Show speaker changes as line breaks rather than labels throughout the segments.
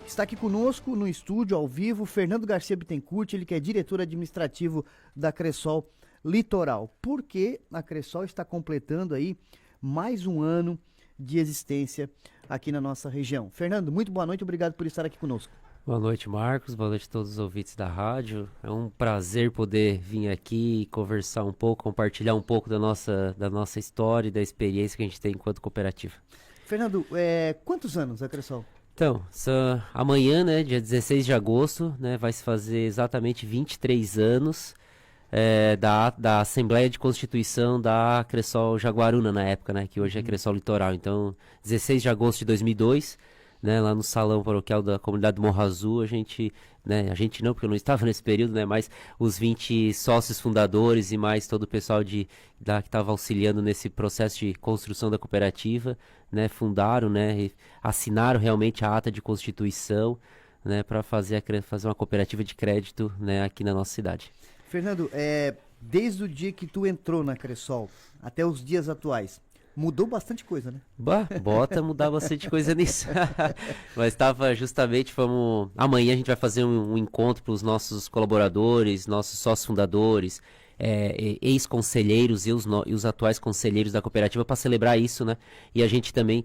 Está aqui conosco no estúdio, ao vivo, Fernando Garcia Bittencourt, ele que é diretor administrativo da Cressol Litoral. Porque a Cressol está completando aí mais um ano de existência aqui na nossa região. Fernando, muito boa noite, obrigado por estar aqui conosco.
Boa noite, Marcos. Boa noite a todos os ouvintes da rádio. É um prazer poder vir aqui e conversar um pouco, compartilhar um pouco da nossa história e da experiência que a gente tem enquanto cooperativa.
Fernando, quantos anos a Cressol?
Então, amanhã, né, dia 16 de agosto, né, vai se fazer exatamente 23 anos da Assembleia de Constituição da Cressol Jaguaruna na época, né, que hoje é Cressol Litoral. Então, 16 de agosto de 2002, né, lá no salão paroquial da comunidade do Morro Azul, a gente não, porque eu não estava nesse período, né, mas os 20 sócios fundadores e mais todo o pessoal que estava auxiliando nesse processo de construção da cooperativa, né, fundaram, né, e assinaram realmente a ata de constituição, né, para fazer uma cooperativa de crédito, né, aqui na nossa cidade.
Fernando, desde o dia que tu entrou na Cressol até os dias atuais, mudou bastante coisa, né?
Bota mudar bastante coisa nisso. Mas amanhã a gente vai fazer um encontro para os nossos colaboradores, nossos sócios fundadores, ex-conselheiros e os atuais conselheiros da cooperativa para celebrar isso, né? E a gente também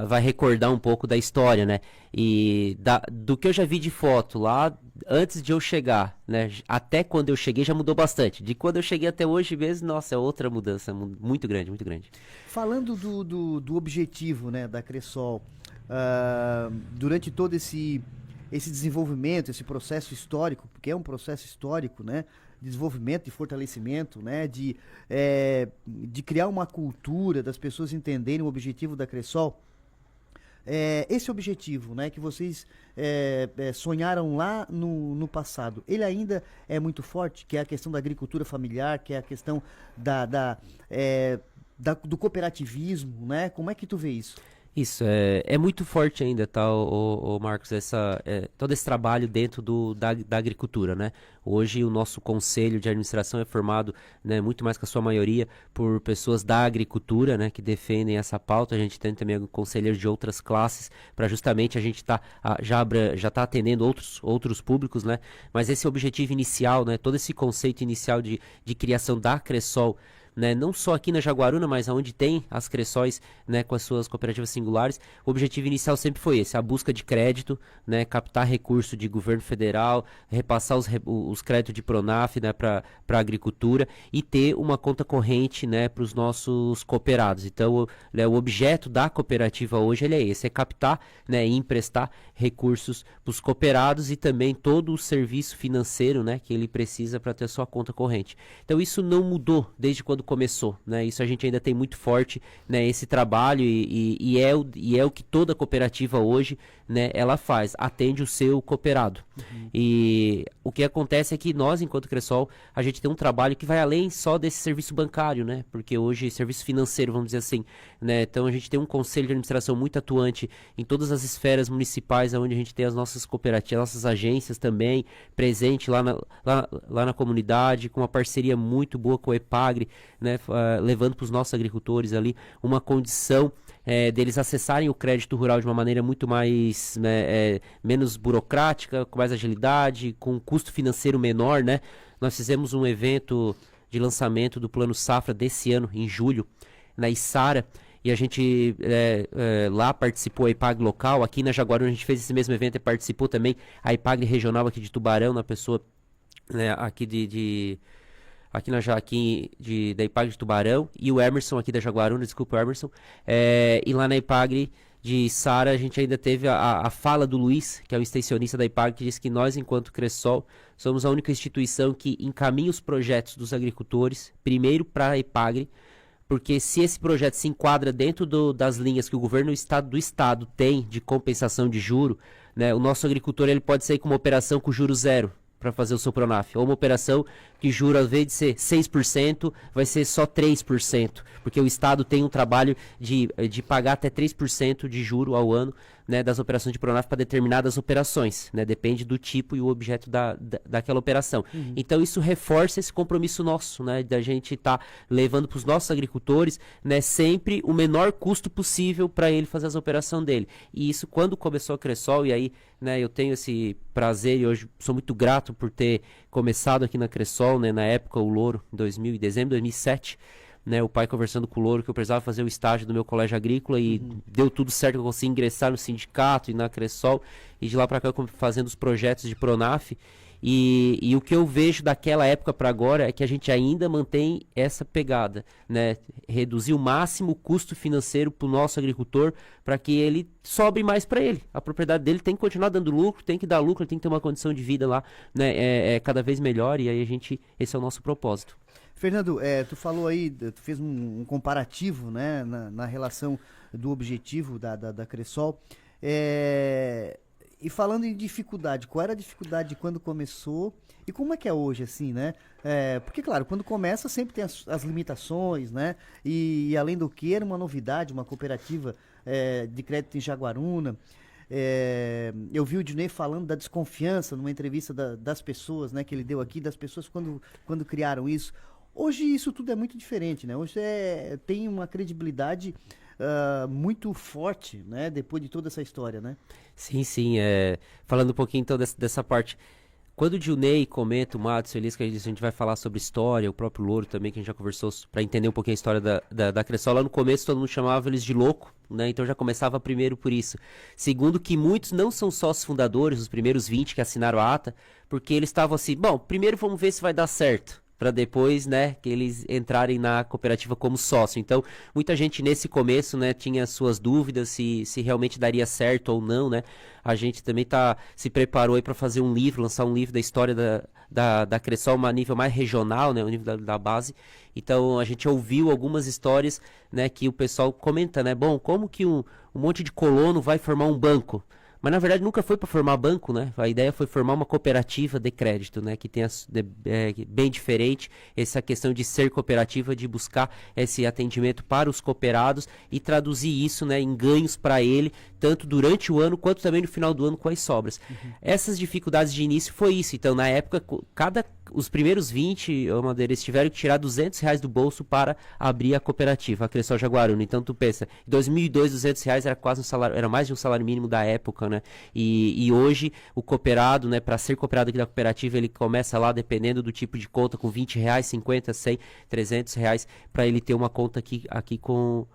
vai recordar um pouco da história, né? E do que eu já vi de foto lá antes de eu chegar, né? Até quando eu cheguei já mudou bastante. De quando eu cheguei até hoje mesmo, nossa, é outra mudança muito grande, muito grande.
Falando do objetivo, né, da Cressol, durante todo esse desenvolvimento, esse processo histórico, porque é um processo histórico, né? De desenvolvimento, de fortalecimento, né? De criar uma cultura, das pessoas entenderem o objetivo da Cressol. Esse objetivo, né, que vocês sonharam lá no passado, ele ainda é muito forte, que é a questão da agricultura familiar, que é a questão do cooperativismo, né? Como é que tu vê isso?
Isso, é muito forte ainda, tá, o Marcos, todo esse trabalho dentro da agricultura, né? Hoje o nosso conselho de administração é formado, né, muito mais que a sua maioria, por pessoas da agricultura, né, que defendem essa pauta. A gente tem também conselheiros de outras classes, para justamente a gente já tá atendendo outros públicos, né? Mas esse objetivo inicial, né, todo esse conceito inicial de criação da Cressol, né, não só aqui na Jaguaruna, mas onde tem as Cressóis, né, com as suas cooperativas singulares, o objetivo inicial sempre foi esse, a busca de crédito, né, captar recurso de governo federal, repassar os créditos de Pronaf, né, para a agricultura e ter uma conta corrente, né, para os nossos cooperados. Então, o objeto da cooperativa hoje é esse, é captar, né, e emprestar recursos para os cooperados e também todo o serviço financeiro, né, que ele precisa para ter a sua conta corrente. Então, isso não mudou desde quando começou, né? Isso a gente ainda tem muito forte, né, esse trabalho e é o que toda cooperativa hoje, né, ela faz, atende o seu cooperado. E o que acontece é que nós, enquanto Cressol, a gente tem um trabalho que vai além só desse serviço bancário, né? Porque hoje, serviço financeiro, vamos dizer assim, né? Então a gente tem um conselho de administração muito atuante em todas as esferas municipais, onde a gente tem as nossas cooperativas, nossas agências também, presente lá na comunidade, com uma parceria muito boa com o EPAGRE, né, levando para os nossos agricultores ali uma condição deles acessarem o crédito rural de uma maneira muito mais, né, menos burocrática, com mais agilidade, com um custo financeiro menor, né? Nós fizemos um evento de lançamento do Plano Safra desse ano, em julho, na Içara, e a gente lá participou a IPAGRE local, aqui na Jaguaruna a gente fez esse mesmo evento e participou também a IPAGRE regional aqui de Tubarão, na pessoa, né, aqui da IPAGRE de Tubarão, e o Emerson aqui da Jaguaruna, desculpa, o Emerson, e lá na IPAGRE de Sara a gente ainda teve a fala do Luiz, que é o extensionista da IPAGRE, que disse que nós, enquanto Cressol, somos a única instituição que encaminha os projetos dos agricultores primeiro para a IPAGRE, porque se esse projeto se enquadra dentro das linhas que o governo do estado tem de compensação de juro, né, o nosso agricultor ele pode sair com uma operação com juro zero para fazer o seu Pronaf, ou uma operação que juro, ao invés de ser 6%, vai ser só 3%, porque o Estado tem um trabalho de pagar até 3% de juro ao ano, né, das operações de Pronaf para determinadas operações, né? Depende do tipo e o objeto daquela operação. Então isso reforça esse compromisso nosso, né, da gente estar levando para os nossos agricultores, né, sempre o menor custo possível para ele fazer as operações dele. E isso quando começou a Cressol, e aí, né, eu tenho esse prazer e hoje sou muito grato por ter começado aqui na Cressol, né, na época o Louro, em dezembro de 2007, né, o pai conversando com o Louro que eu precisava fazer o estágio do meu colégio agrícola e deu tudo certo, eu consegui ingressar no sindicato e na Cressol, e de lá para cá eu fazendo os projetos de Pronaf. E o que eu vejo daquela época para agora é que a gente ainda mantém essa pegada, né? Reduzir o máximo o custo financeiro para o nosso agricultor, para que ele sobre mais para ele. A propriedade dele tem que continuar dando lucro, tem que dar lucro, tem que ter uma condição de vida lá, né? Cada vez melhor, e aí esse é o nosso propósito.
Fernando, tu falou aí, tu fez um comparativo, né, na relação do objetivo da Cressol. E falando em dificuldade, qual era a dificuldade quando começou e como é que é hoje, assim, né? Porque, claro, quando começa sempre tem as limitações, né? E além do que, era uma novidade, uma cooperativa de crédito em Jaguaruna. Eu vi o Dinei falando da desconfiança numa entrevista das pessoas, né, que ele deu aqui, das pessoas quando criaram isso. Hoje isso tudo é muito diferente, né? Hoje tem uma credibilidade muito forte, né? Depois de toda essa história, né?
Sim. Falando um pouquinho então dessa parte. Quando o Dilnei comenta, o Matos Feliz, que a gente vai falar sobre história, o próprio Louro também, que a gente já conversou para entender um pouquinho a história da Cressol, lá no começo todo mundo chamava eles de louco, né? Então já começava primeiro por isso. Segundo, que muitos não são sócios fundadores, os primeiros 20 que assinaram a ata, porque eles estavam assim, bom, primeiro vamos ver se vai dar certo, para depois, né, que eles entrarem na cooperativa como sócio. Então, muita gente nesse começo, né, tinha suas dúvidas se realmente daria certo ou não, né? A gente também se preparou aí para fazer um livro, lançar um livro da história da Cressol, a nível mais regional, né, o nível da base. Então, a gente ouviu algumas histórias, né, que o pessoal comenta, né, bom, como que um monte de colono vai formar um banco? Mas na verdade nunca foi para formar banco, né? A ideia foi formar uma cooperativa de crédito, né? Que tenha bem diferente essa questão de ser cooperativa, de buscar esse atendimento para os cooperados e traduzir isso, né, em ganhos para ele, tanto durante o ano quanto também no final do ano com as sobras. Essas dificuldades de início foi isso. Então, na época, os primeiros 20, eles tiveram que tirar R$200 do bolso para abrir a cooperativa, a Cressol Jaguaruna. Então, tu pensa, em 2002, R$200 era quase era mais de um salário mínimo da época, né? E hoje, o cooperado, né, para ser cooperado aqui da cooperativa, ele começa lá, dependendo do tipo de conta, com R$20, 50, 100, R$300, para ele ter uma conta aqui com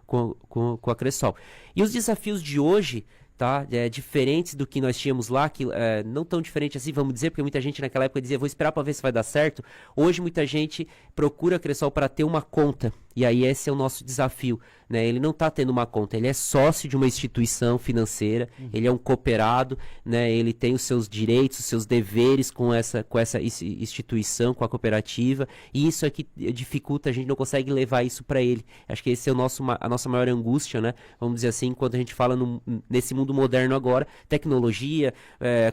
a Cressol. E os desafios de hoje, tá? Diferentes do que nós tínhamos lá, que não tão diferente assim, vamos dizer, porque muita gente naquela época dizia, vou esperar para ver se vai dar certo. Hoje muita gente procura a Cressol para ter uma conta, e aí esse é o nosso desafio, né? Ele não está tendo uma conta, ele é sócio de uma instituição financeira, ele é um cooperado, né? Ele tem os seus direitos, os seus deveres com essa instituição, com a cooperativa, e isso é que dificulta, a gente não consegue levar isso para ele. Acho que esse é a nossa maior angústia, né? Vamos dizer assim, quando a gente fala nesse mundo moderno agora, tecnologia,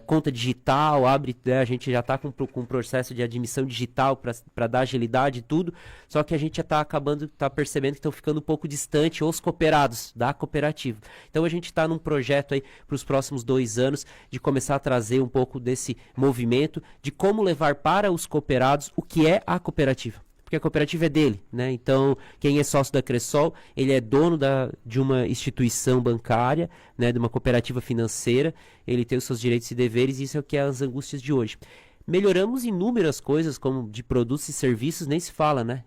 conta digital, né? A gente já está com um processo de admissão digital para dar agilidade e tudo, só que a gente já está percebendo que estão ficando um pouco distante os cooperados da cooperativa. Então a gente está num projeto aí para os próximos 2 anos de começar a trazer um pouco desse movimento de como levar para os cooperados o que é a cooperativa. Porque a cooperativa é dele, né? Então, quem é sócio da Cressol, ele é dono de uma instituição bancária, né? De uma cooperativa financeira, ele tem os seus direitos e deveres, e isso é o que é as angústias de hoje. Melhoramos inúmeras coisas, como de produtos e serviços, nem se fala, né?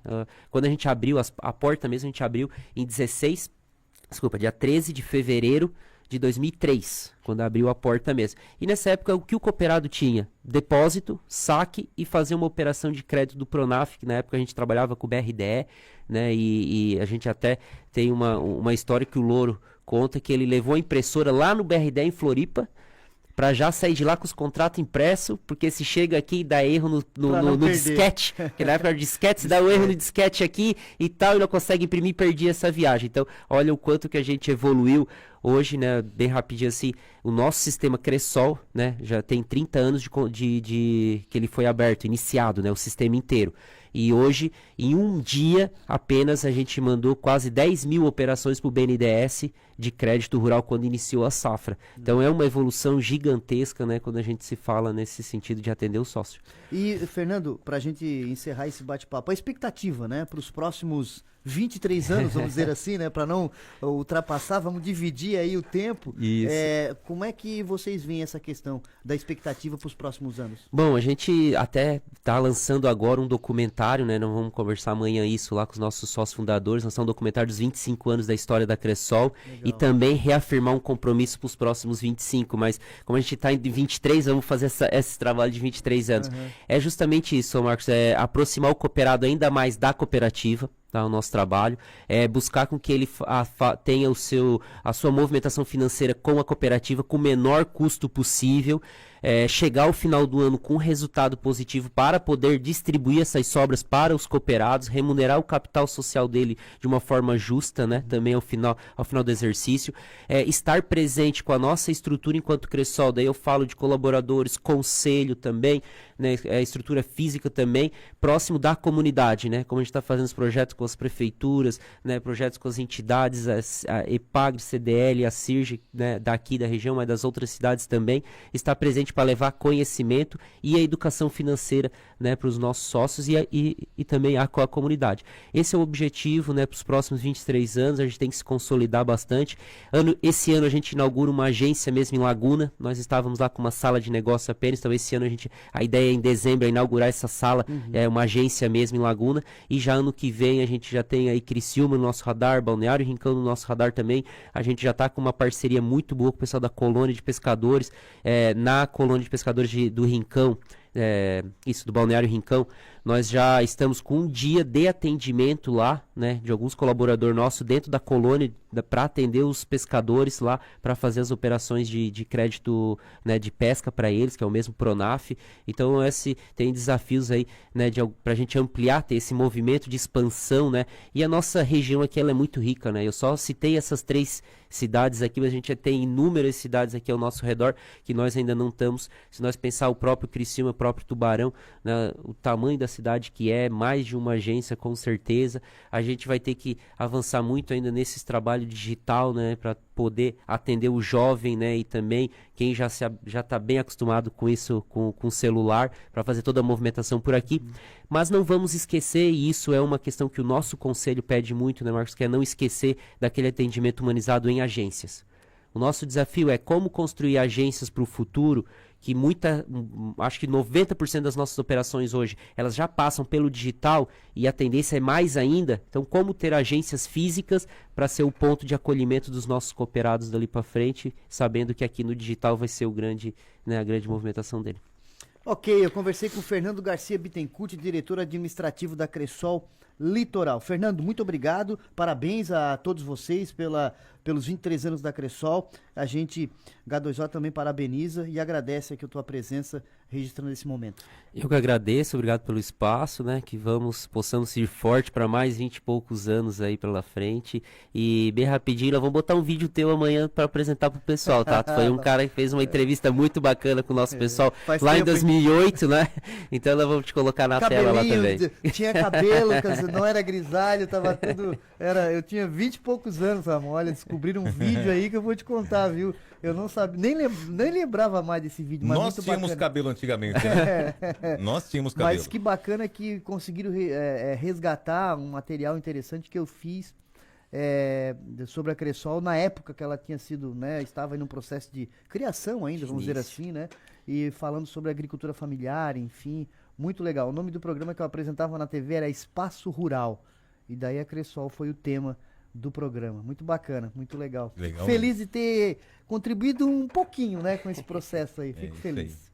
Quando a gente abriu, a porta mesmo, a gente abriu em dia 13 de fevereiro de 2003, quando abriu a porta mesmo. E nessa época, o que o cooperado tinha? Depósito, saque e fazer uma operação de crédito do Pronaf, que na época a gente trabalhava com o BRDE, né? E a gente até tem uma história que o Louro conta, que ele levou a impressora lá no BRDE em Floripa, para já sair de lá com os contratos impressos, porque se chega aqui e dá erro no disquete, que na época era disquete, se dá um erro no disquete aqui e tal, e não consegue imprimir, perdi essa viagem. Então, olha o quanto que a gente evoluiu hoje, né, bem rapidinho assim, o nosso sistema Cressol, né, já tem 30 anos que ele foi aberto, iniciado, né, o sistema inteiro. E hoje, em um dia apenas, a gente mandou quase 10 mil operações para o BNDES de crédito rural quando iniciou a safra. Então é uma evolução gigantesca, né, quando a gente se fala nesse sentido de atender o sócio.
E, Fernando, para a gente encerrar esse bate-papo, a expectativa, né, para os próximos 23 anos, vamos dizer assim, né, para não ultrapassar, vamos dividir aí o tempo.
Isso.
Como é que vocês veem essa questão da expectativa para os próximos anos?
Bom, a gente até está lançando agora um documentário, né? Nós vamos conversar amanhã isso lá com os nossos sócios fundadores, lançar um documentário dos 25 anos da história da Cressol. Legal. E também reafirmar um compromisso para os próximos 25, mas como a gente está em 23, vamos fazer esse trabalho de 23 anos. É justamente isso, Marcos, é aproximar o cooperado ainda mais da cooperativa, tá, o nosso trabalho, é buscar com que ele tenha a sua movimentação financeira com a cooperativa com o menor custo possível, chegar ao final do ano com resultado positivo para poder distribuir essas sobras para os cooperados, remunerar o capital social dele de uma forma justa, né, também ao final do exercício, estar presente com a nossa estrutura enquanto Cressol, daí eu falo de colaboradores, conselho também, né, estrutura física também, próximo da comunidade, né, como a gente está fazendo os projetos com as prefeituras, né, projetos com as entidades, a EPAGRE, CDL, a CIRG, né, daqui da região, mas das outras cidades também, está presente para levar conhecimento e a educação financeira, né, para os nossos sócios e também com a comunidade. Esse é o objetivo, né, para os próximos 23 anos, a gente tem que se consolidar bastante. Esse ano a gente inaugura uma agência mesmo em Laguna, nós estávamos lá com uma sala de negócio apenas, então esse ano a ideia é em dezembro é inaugurar essa sala, uma agência mesmo em Laguna, e já ano que vem a gente já tem aí Criciúma no nosso radar, Balneário Rincão no nosso radar também, a gente já está com uma parceria muito boa com o pessoal da colônia de pescadores, na colônia de pescadores do Rincão, do Balneário Rincão, nós já estamos com um dia de atendimento lá, né, de alguns colaboradores nossos dentro da colônia para atender os pescadores lá, para fazer as operações de crédito, né, de pesca para eles, que é o mesmo Pronaf. Então tem desafios aí, né, para a gente ampliar, ter esse movimento de expansão, né, e a nossa região aqui ela é muito rica, né, eu só citei essas 3 cidades aqui, mas a gente tem inúmeras cidades aqui ao nosso redor que nós ainda não estamos. Se nós pensar o próprio Criciúma, o próprio Tubarão, né, o tamanho da cidade que mais de uma agência com certeza, a gente vai ter que avançar muito ainda nesse trabalho digital, né, para poder atender o jovem, né, e também quem já está bem acostumado com isso, com o celular, para fazer toda a movimentação por aqui. Mas não vamos esquecer, e isso é uma questão que o nosso conselho pede muito, né, Marcos, que é não esquecer daquele atendimento humanizado em agências. O nosso desafio é como construir agências para o futuro, que acho que 90% das nossas operações hoje, elas já passam pelo digital e a tendência é mais ainda. Então, como ter agências físicas para ser o ponto de acolhimento dos nossos cooperados dali para frente, sabendo que aqui no digital vai ser a grande movimentação dele. Ok,
eu conversei com o Fernando Garcia Bittencourt, diretor administrativo da Cressol Litoral. Fernando, muito obrigado, parabéns a todos vocês pelos 23 anos da Cressol. A gente, H2O, também parabeniza e agradece aqui a tua presença registrando esse momento.
Eu que agradeço, obrigado pelo espaço, né, que possamos ir forte para mais 20 e poucos anos aí pela frente, e bem rapidinho, nós vamos botar um vídeo teu amanhã para apresentar pro pessoal, tá? Tu foi um cara que fez uma entrevista muito bacana com o nosso pessoal lá em 2008, né? Então nós vamos te colocar na tela lá também.
Tinha cabelo, não era grisalho, tava tudo, eu tinha 20 e poucos anos, amor. Olha, descobriram um vídeo aí que eu vou te contar, viu? Eu não sabia, nem lembrava mais desse vídeo. Mas
nós tínhamos cabelo antigamente, né? Nós tínhamos cabelo.
Mas que bacana que conseguiram resgatar um material interessante que eu fiz sobre a Cressol na época que ela tinha sido, né? Estava em um processo de criação ainda, vamos dizer assim, né? E falando sobre agricultura familiar, enfim, muito legal. O nome do programa que eu apresentava na TV era Espaço Rural. E daí a Cressol foi o tema do programa. Muito bacana, muito legal. Feliz de ter contribuído um pouquinho, né, com esse processo aí. Fico feliz.